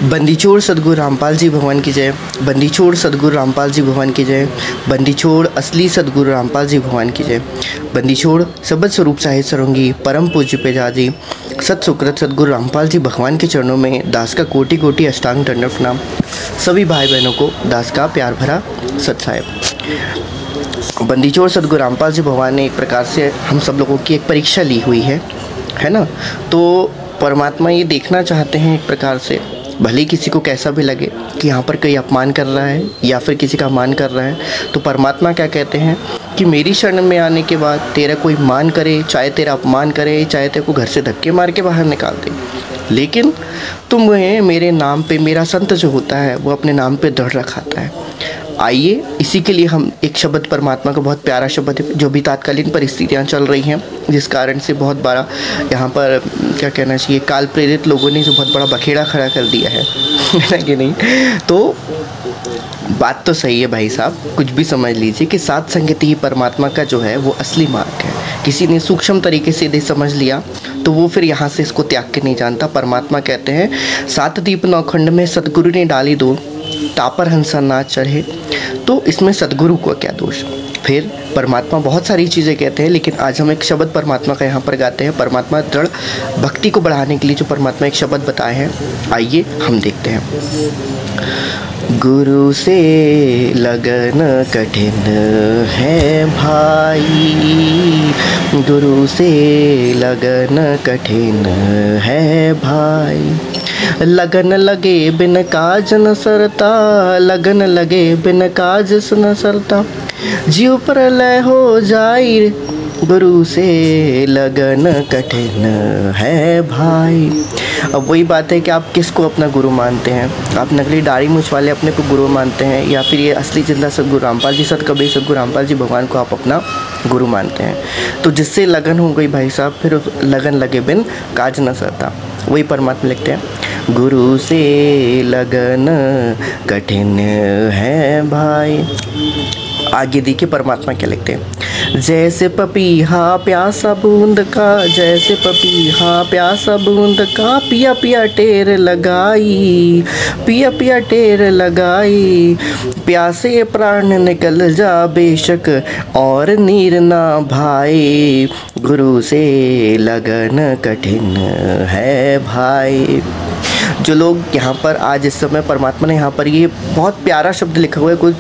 बंदीछोड़ सदगुरु रामपाल जी भगवान की जय। बंदीछोड़ सदगुरु रामपाल जी भगवान की जय। बंदीछोड़ असली सदगुरु रामपाल जी भगवान की जय। बंदीछोड़ सबद स्वरूप साहित्य सरंगी परम पूज्य पेजाजी सत सुकृत सदगुरु रामपाल जी भगवान के चरणों में दास का कोटि कोटि अष्टांग दंडवत प्रणाम। सभी भाई बहनों को दास का प्यार भरा सत साहेब। बंदीछोड़ सदगुरु रामपाल जी भगवान ने एक प्रकार से हम सब लोगों की एक परीक्षा ली हुई है ना। तो परमात्मा ये देखना चाहते हैं एक प्रकार से, भले किसी को कैसा भी लगे कि यहाँ पर कोई अपमान कर रहा है या फिर किसी का मान कर रहा है, तो परमात्मा क्या कहते हैं कि मेरी शरण में आने के बाद तेरा कोई मान करे, चाहे तेरा अपमान करे, चाहे तेरे को घर से धक्के मार के बाहर निकाल दे, लेकिन तुम्हें मेरे नाम पे, मेरा संत जो होता है वो अपने नाम पे दृढ़ रखाता है। आइए इसी के लिए हम एक शब्द परमात्मा का बहुत प्यारा शब्द है, जो भी तात्कालीन परिस्थितियाँ चल रही हैं जिस कारण से बहुत बड़ा यहाँ पर क्या कहना चाहिए, काल प्रेरित लोगों ने जो बहुत बड़ा बखेड़ा खड़ा कर दिया है ना कि नहीं। तो बात तो सही है भाई साहब, कुछ भी समझ लीजिए कि सात संगति ही परमात्मा का जो है वो असली मार्ग है। किसी ने सूक्ष्म तरीके से यदि समझ लिया तो वो फिर यहाँ से इसको त्याग के नहीं जानता। परमात्मा कहते हैं सात दीप नौखंड में सतगुरु ने डाली दो, तापर हंसा ना चढ़े। तो इसमें सतगुरु को क्या दोष। फिर परमात्मा बहुत सारी चीज़ें कहते हैं, लेकिन आज हम एक शब्द परमात्मा का यहाँ पर गाते हैं। परमात्मा दृढ़ भक्ति को बढ़ाने के लिए जो परमात्मा एक शब्द बताए हैं, आइए हम देखते हैं। गुरु से लगन कठिन है भाई, गुरु से लगन कठिन है भाई। लगन लगे बिन काज न सरता, लगन लगे बिन काज न सरता। जीव प्रलय हो जाई, गुरु से लगन कठिन है भाई। अब वही बात है कि आप किसको अपना गुरु मानते हैं। आप नकली दाढ़ी मूंछ वाले अपने को गुरु मानते हैं, या फिर ये असली जिंदा सदगुरु रामपाल जी, सत कबीर सदगुरु रामपाल जी भगवान को आप अपना गुरु मानते हैं। तो जिससे लगन हो गई भाई साहब, फिर लगन लगे बिन काज न सरता। वही परमात्मा लिखते हैं गुरु से लगन कठिन है भाई। आगे देखिए परमात्मा क्या लिखते हैं। जैसे पपीहा प्यासा बूंद का, जैसे पपीहा प्यासा बूंद का, पिया पिया टेर लगाई, पिया पिया टेर लगाई। प्यासे प्राण निकल जा बेशक और नीर ना भाई, गुरु से लगन कठिन है भाई। जो लोग यहाँ पर आज इस समय परमात्मा ने यहाँ पर ये बहुत प्यारा शब्द लिखा हुआ है, कोई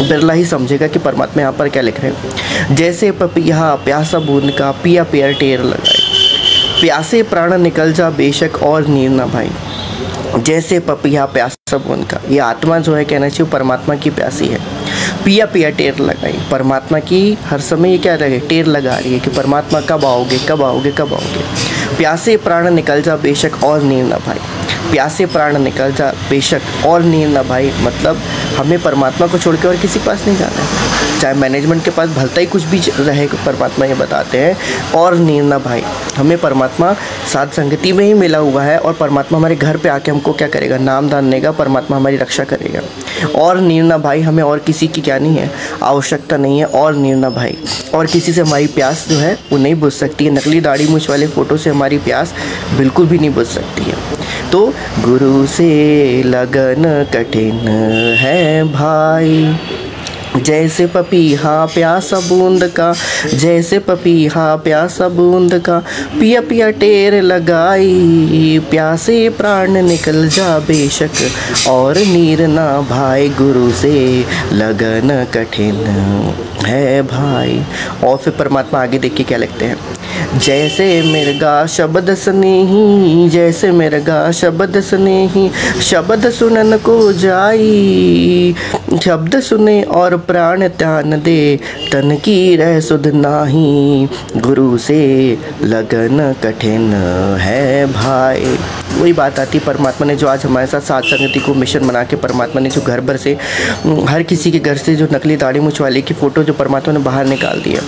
बिरला ही समझेगा कि परमात्मा यहाँ पर क्या लिख रहे हैं। जैसे पपीहा प्यासा बूंद का, पिया पिया टेर लगाए। प्यासे प्राण निकल जा बेशक और नीर ना भाई। जैसे पपीहा प्यासा बूंद का, ये आत्मा जो है कहना चाहिए परमात्मा की प्यासी है। पिया पिया टेर लगाई, परमात्मा की हर समय ये क्या लगे, टेर लगा रही है कि परमात्मा कब आओगे, कब आओगे, कब आओगे। प्यासे प्राण निकल जा बेशक और नीर ना भाई। प्यासे प्राण निकल जा बेशक और नीर ना भाई, मतलब हमें परमात्मा को छोड़ के और किसी पास नहीं जाना है। चाहे मैनेजमेंट के पास भलता ही कुछ भी रहे, परमात्मा ये बताते हैं और नीर ना भाई। हमें परमात्मा साथ संगति में ही मिला हुआ है, और परमात्मा हमारे घर पे आके हमको क्या करेगा, नाम दान देगा, परमात्मा हमारी रक्षा करेगा। और नीर ना भाई, हमें और किसी की क्या नहीं है, आवश्यकता नहीं है। और नीर ना भाई, और किसी से हमारी प्यास जो है वो नहीं बुझ सकती है। नकली दाढ़ी मूंछ वाले फ़ोटो से हमारी प्यास बिल्कुल भी नहीं बुझ सकती है। तो गुरु से लगन कठिन है भाई। जैसे पपीहा प्यासा बूंद का, जैसे पपीहा प्यासा बूंद का, पिया पिया टेर लगाई। प्यासे प्राण निकल जा बेशक और नीर ना भाई, गुरु से लगन कठिन है भाई। और फिर परमात्मा आगे देखिए क्या लिखते हैं। जैसे मिर्गा शब्द स्नेही, जैसे मिर्गा शब्द स्नेही, शब्द सुनन को जाई। शब्द सुने और प्राण त्यान दे, तन की रह सुध नाही, गुरु से लगन कठिन है भाई। वही बात आती परमात्मा ने जो आज हमारे साथ साथ संगति को मिशन बना के परमात्मा ने जो घर भर से, हर किसी के घर से जो नकली दाढ़ी मूंछ वाले की फ़ोटो जो परमात्मा ने बाहर निकाल दिया।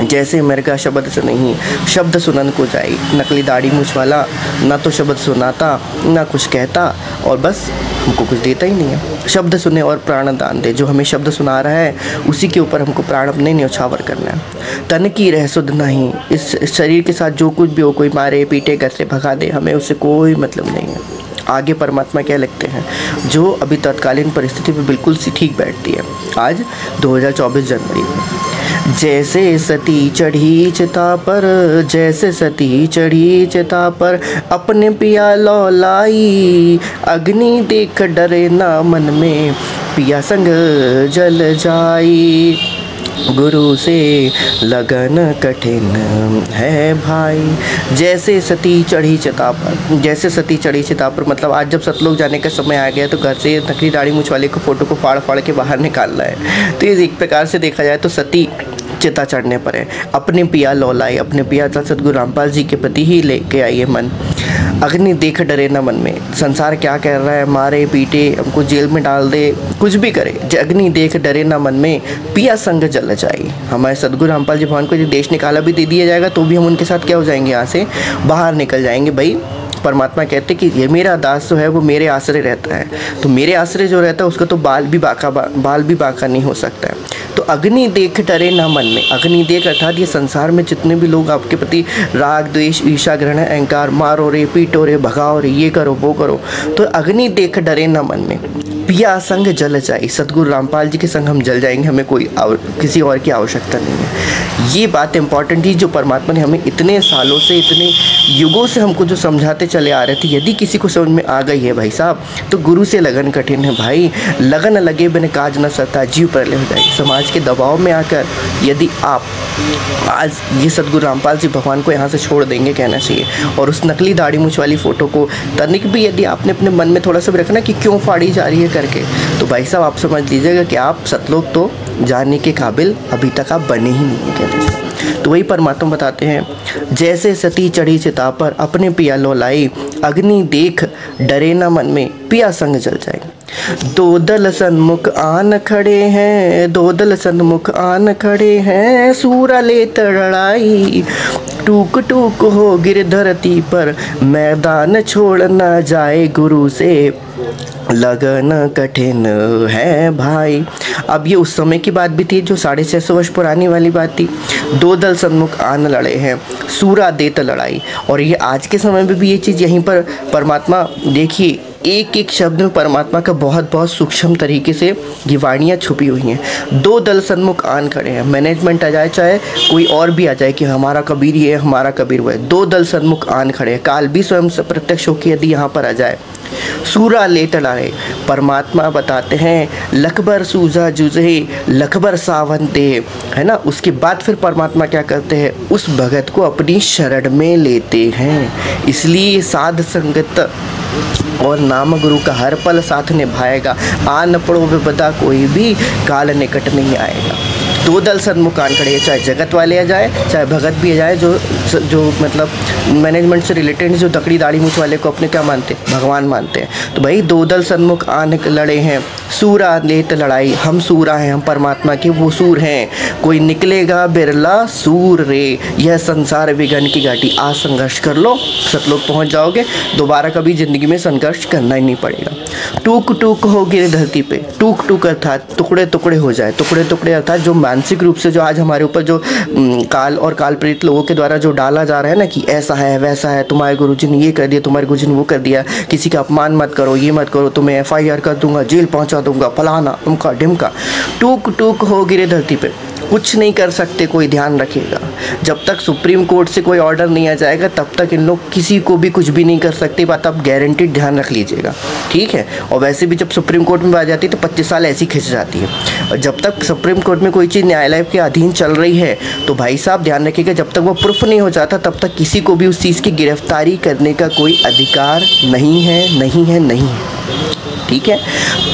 जैसे मिर्गा शब्द से नहीं, शब्द सुनन को जाई। नकली दाढ़ी मूंछ वाला ना तो शब्द सुनाता, ना कुछ कहता, और बस हमको कुछ देता ही नहीं है। शब्द सुने और प्राण दान दे, जो हमें शब्द सुना रहा है उसी के ऊपर हमको प्राण अपने न्यौछावर करना है। तन की रह सुध नहीं, इस शरीर के साथ जो कुछ भी हो, कोई मारे पीटे घर से भगा दे, हमें उससे कोई मतलब नहीं है। आगे परमात्मा क्या लिखते हैं, जो अभी तत्कालीन परिस्थिति में बिल्कुल सी ठीक बैठती है आज 2024 जनवरी में। जैसे सती चढ़ी चिता पर, जैसे सती चढ़ी चिता पर, अपने पिया लौलाई, अग्नि देख डरे ना मन में, पिया संग जल जाई, गुरु से लगन कठिन है भाई। जैसे सती चढ़ी चिता पर, जैसे सती चढ़ी चिता पर मतलब आज जब सतलोक जाने का समय आ गया तो घर से नकली दाढ़ी मूंछ वाले को फोटो को फाड़ फाड़ के बाहर निकालना है। तो ये एक प्रकार से देखा जाए तो सती चिता चढ़ने पर है। अपने पिया लौलाई, अपने पिया सतगुरु रामपाल जी के प्रति ही लेके आइए मन। अग्नि देख डरे ना मन में, संसार क्या कह रहा है, मारे पीटे हमको जेल में डाल दे, कुछ भी करे, अग्नि देख डरे ना मन में, पिया संग जल जाए। हमारे सतगुरु रामपाल जी भगवान को यदि देश निकाला भी दे दिया जाएगा तो भी हम उनके साथ क्या हो जाएंगे, यहाँ से बाहर निकल जाएंगे। भाई परमात्मा कहते कि ये मेरा दास जो है वो मेरे आश्रय रहता है, तो मेरे आश्रय जो रहता है उसका तो बाल भी बाका नहीं हो सकता है। तो अग्नि देख डरे ना मन में, अग्नि देख अर्थात ये संसार में जितने भी लोग आपके प्रति राग द्वेष ईर्ष्या घृणा अहंकार, मारो रे पीटो रे भगाओ रे ये करो वो करो, तो अग्नि देख डरे ना मन में, पिया संग जल जाए। सतगुरु रामपाल जी के संग हम जल जाएंगे, हमें कोई किसी और की आवश्यकता नहीं है। ये बात इंपॉर्टेंट थी जो परमात्मा ने हमें इतने सालों से, इतने युगों से हमको जो समझाते चले आ रहे थे। यदि किसी को समझ में आ गई है भाई साहब, तो गुरु से लगन कठिन है भाई। लगन लगे बिन काज न सकता, जीव परले हो जाएगी। समाज के दबाव में आकर यदि आप आज ये सतगुरु रामपाल जी भगवान को यहाँ से छोड़ देंगे कहना चाहिए, और उस नकली दाढ़ी मूंछ वाली फ़ोटो को तनिक भी यदि आपने अपने मन में थोड़ा सा भी रखना कि क्यों फाड़ी जा रही है करके, तो भाई साहब आप समझ लीजिएगा कि आप सतलोक तो जाने के काबिल अभी तक आप बने ही नहीं है कहते हैं। तो वही परमात्मा बताते हैं, जैसे सती चढ़ी चिता पर, अपने पिया लौलाई, अग्नि देख डरे न मन में, पिया संग जल जाए। दो दल सन्मुख आन खड़े हैं, दो दल सन्मुख आन खड़े हैं, सूरा ले तड़ाई, टूक टूक हो गिर धरती पर, मैदान छोड़ न जाए, गुरु से लगन कठिन है भाई। अब ये उस समय की बात भी थी जो 650 वर्ष पुरानी वाली बात थी। दो दल सन्मुख आन लड़े हैं, सूरा देत लड़ाई। और ये आज के समय में भी ये चीज़ यहीं पर परमात्मा देखिए, एक एक शब्द में परमात्मा का बहुत बहुत सूक्ष्म तरीके से ये वाणियाँ छुपी हुई हैं। दो दल सन्मुख आन खड़े हैं, मैनेजमेंट आ जाए चाहे कोई और भी आ जाए कि हमारा कबीर ये है, हमारा कबीर वो है, दो दल सन्मुख आन खड़े हैं। काल भी स्वयं से प्रत्यक्ष होकर यदि यहाँ पर आ जाए, सूरा लेट लड़े। परमात्मा बताते हैं, लखबर सूझा जुझे लखबर सावन दे, है ना। उसके बाद फिर परमात्मा क्या करते हैं, उस भगत को अपनी शरण में लेते हैं। इसलिए साध संगत और नाम गुरु का हर पल साथ निभाएगा, आ न पड़ो विपदा कोई भी, काल निकट नहीं आएगा। दो दल सन्मुख आन खड़े, चाहे जगत वाले आ जाए चाहे भगत भी आ जाए, जो मतलब मैनेजमेंट से रिलेटेड, जो दकड़ी दाढ़ी मूंछ वाले को अपने क्या मानते हैं, भगवान मानते हैं। तो भाई दो दल सन्मुख आन लड़े हैं, सूरा लेत लड़ाई। हम सूरा हैं, हम परमात्मा के वो सूर हैं। कोई निकलेगा बिरला सूर रे, यह संसार विघन की घाटी। आज संघर्ष कर लो, सतलोक पहुंच जाओगे, दोबारा कभी जिंदगी में संघर्ष करना ही नहीं पड़ेगा। टूक टूक हो गिरे धरती पे, टूक टूक अर्थात टुकड़े टुकड़े हो जाए, टुकड़े टुकड़े अर्थात जो मानसिक रूप से जो आज हमारे ऊपर जो काल और काल प्रेरित लोगों के द्वारा जो डाला जा रहा है ना कि ऐसा है वैसा है, तुम्हारे गुरुजी ने ये कर दिया, तुम्हारे गुरुजी ने वो कर दिया, किसी का अपमान मत करो, ये मत करो, तुम्हें FIR कर दूंगा, जेल पहुंचा दूंगा, फलाना उमका ढिमका। टूक टूक हो गिरे धरती पे, कुछ नहीं कर सकते, कोई ध्यान रखेगा। जब तक सुप्रीम कोर्ट से कोई ऑर्डर नहीं आ जाएगा तब तक इन लोग किसी को भी कुछ भी नहीं कर सकते, बात आप गारंटीड ध्यान रख लीजिएगा, ठीक है। और वैसे भी जब सुप्रीम कोर्ट में आ जाती है तो 25 साल ऐसी खिंच जाती है। और जब तक सुप्रीम कोर्ट में कोई चीज़ न्यायालय के अधीन चल रही है तो भाई साहब ध्यान रखिएगा, जब तक वो प्रूफ नहीं हो जाता तब तक किसी को भी उस चीज़ की गिरफ्तारी करने का कोई अधिकार नहीं है, नहीं है, नहीं है, ठीक है।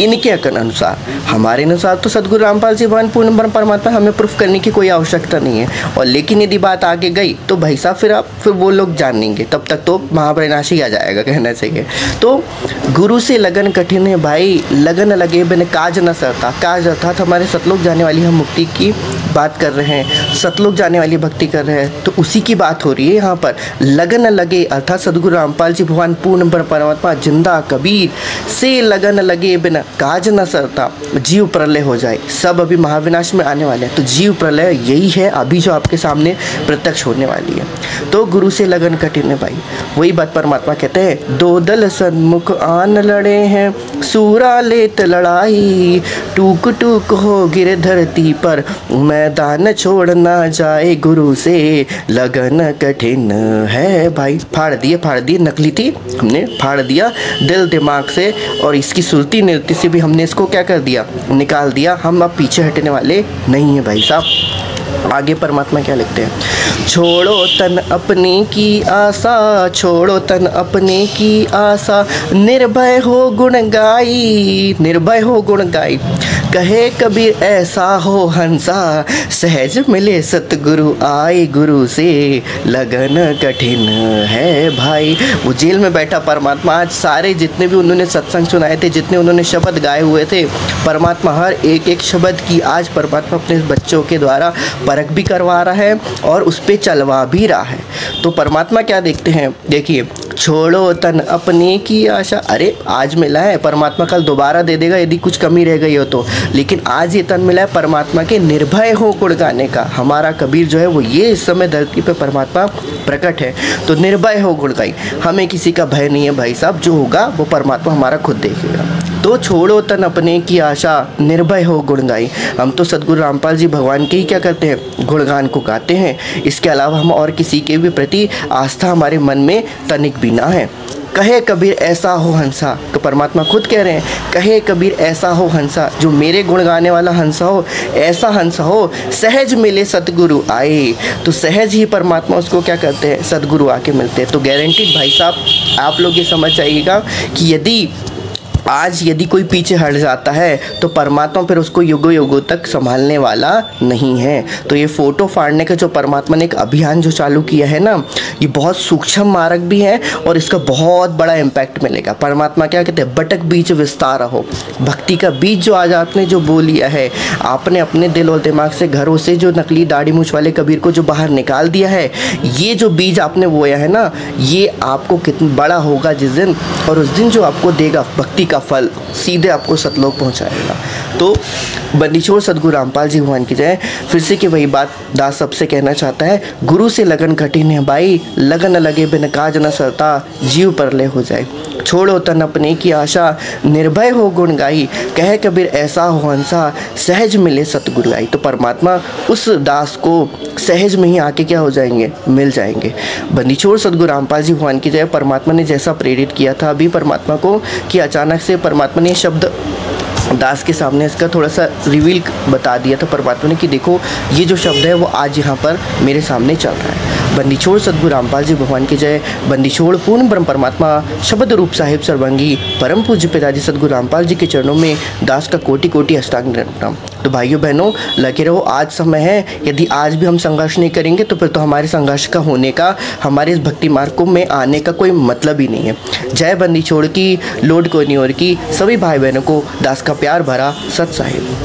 इनके अनुसार, हमारे अनुसार तो सतगुरु रामपाल जी भगवान पूर्ण परमात्मा, हमें प्रूफ करने की कोई आवश्यकता नहीं है। और लेकिन यदि बात आगे गई तो भाई साहब फिर वो लोग जानेंगे, तब तक तो महाप्रनाशी आ जाएगा कहना चाहिए। तो गुरु से लगन कठिन है भाई, लगन लगे बिन काज न सरता। काज अर्थात हमारे सतलोक जाने वाली हम मुक्ति की बात कर रहे हैं, सतलोक जाने वाली भक्ति कर रहे हैं, तो उसी की बात हो रही है यहाँ पर। लगन लगे अर्थात सदगुरु रामपाल जी भगवान पूर्ण ब्रह्म परमात्मा जिंदा कबीर से लगन लगे बिना काज न सरता, जीव प्रलय हो जाए। सब अभी महाविनाश में आने वाले हैं, तो जीव प्रलय यही है अभी जो आपके सामने प्रत्यक्ष होने वाली है। तो गुरु से लगन कठिन है भाई। वही बात परमात्मा कहते हैं, दो दल सन्मुख आन लड़े हैं, सूरा लेत लड़ाई, टूक टूक हो गिर धरती पर, मैदान छोड़ना जाए, गुरु से लगन कठिन है भाई। फाड़ दिए नकली थी, हमने फाड़ दिया दिल दिमाग से, और इसकी सुरती नृत्य से भी हमने इसको क्या कर दिया, निकाल दिया। हम अब पीछे हटने वाले नहीं हैं भाई साहब। आगे परमात्मा क्या लिखते हैं, छोड़ो तन अपने की आशा, छोड़ो तन अपने की आशा, निर्भय हो गुण गाई, निर्भय हो गुण गाई, कहे कबीर ऐसा हो हंसा, सहज मिले सतगुरु आए, गुरु से लगन कठिन है भाई। वो जेल में बैठा परमात्मा आज सारे जितने भी उन्होंने सत्संग सुनाए थे, जितने उन्होंने शब्द गाए हुए थे, परमात्मा हर एक एक शब्द की आज परमात्मा अपने बच्चों के द्वारा परख भी करवा रहा है और उस पर चलवा भी रहा है। तो परमात्मा क्या देखते हैं, देखिए, छोड़ो तन अपने की आशा। अरे आज मिला है, परमात्मा कल दोबारा दे देगा यदि कुछ कमी रह गई हो तो, लेकिन आज ये तन मिला है परमात्मा के निर्भय हो गुण गाने का। हमारा कबीर जो है वो ये इस समय धरती पे परमात्मा प्रकट है, तो निर्भय हो गुण गाई। हमें किसी का भय नहीं है भाई साहब, जो होगा वो परमात्मा हमारा खुद देखेगा। तो छोड़ो तन अपने की आशा, निर्भय हो गुण गाई। हम तो सदगुरु रामपाल जी भगवान के ही क्या करते हैं, गुणगान को गाते हैं। इसके अलावा हम और किसी के भी प्रति आस्था हमारे मन में तनिक भी ना है। कहे कबीर ऐसा हो हंसा, तो परमात्मा खुद कह रहे हैं, कहे कबीर ऐसा हो हंसा, जो मेरे गुण गाने वाला हंसा हो, ऐसा हंसा हो, सहज मिले सतगुरु आए। तो सहज ही परमात्मा उसको क्या करते हैं, सदगुरु आके मिलते हैं। तो गारंटीड भाई साहब आप लोग ये समझ जाइएगा कि यदि कोई पीछे हट जाता है तो परमात्मा फिर उसको युगों युगों तक संभालने वाला नहीं है। तो ये फ़ोटो फाड़ने का जो परमात्मा ने एक अभियान जो चालू किया है ना, ये बहुत सूक्ष्म मार्ग भी है और इसका बहुत बड़ा इम्पैक्ट मिलेगा। परमात्मा क्या कहते हैं, बटक बीज विस्तार हो। भक्ति का बीज जो आज आपने जो बो लिया है, आपने अपने दिल और दिमाग से, घरों से जो नकली दाढ़ी मूछ वाले कबीर को जो बाहर निकाल दिया है, ये जो बीज आपने बोया है ना, ये आपको कितना बड़ा होगा जिस दिन, और उस दिन जो आपको देगा भक्ति का फल सीधे आपको सतलोक पहुंचाएगा। तो बंदीछोड़ सदगुरु रामपाल जी भगवान की जय। फिर से कि वही बात दास सबसे कहना चाहता है, गुरु से लगन कठिन है भाई, लगन न लगे बिन काज न सरता, जीव परलय हो जाए। छोड़ो तन अपने की आशा, निर्भय हो गुण गाई, कहे कबीर ऐसा हो हंसा, सहज मिले सतगुरु आई। तो परमात्मा उस दास को सहज में ही आके क्या हो जाएंगे, मिल जाएंगे। बंदीछोड़ सदगुरु रामपाल जी भगवान की जय। परमात्मा ने जैसा प्रेरित किया था अभी परमात्मा को, कि अचानक से परमात्मा ने शब्द दास के सामने इसका थोड़ा सा रिवील बता दिया था परमात्मा ने, कि देखो ये जो शब्द है वो आज यहाँ पर मेरे सामने चल रहा है। बंदीछोड़ सदगुरु रामपाल जी भगवान की जय। बंदीछोड़ पूर्ण ब्रह्म परमात्मा शब्द रूप साहिब सर्वंगी परम पूज्य पिताजी सदगुरु रामपाल जी के चरणों में दास का कोटि कोटि अष्टांग प्रणाम। तो भाइयों बहनों लगे रहो, आज समय है। यदि आज भी हम संघर्ष नहीं करेंगे तो फिर तो हमारे संघर्ष का होने का, हमारे इस भक्ति मार्ग को में आने का कोई मतलब ही नहीं है। जय बंदीछोड़ की, लोड कोनी और की सभी भाई बहनों को दास का प्यार भरा सत साहिब।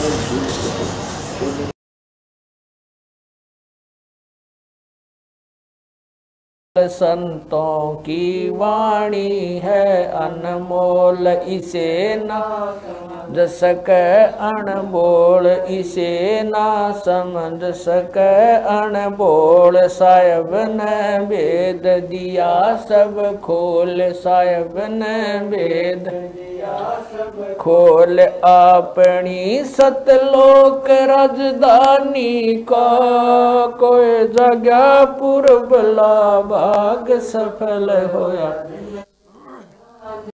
संतों की वाणी है अनमोल, इसे ना समझ सके अनबोल, इसे ना समझ सके अनबोल। साहिब ने भेद दिया सब खोल, साहिब ने भेद दिया सब खोल। अपनी सतलोक राजधानी का कोई जगह पूर्व भाग सफल होया।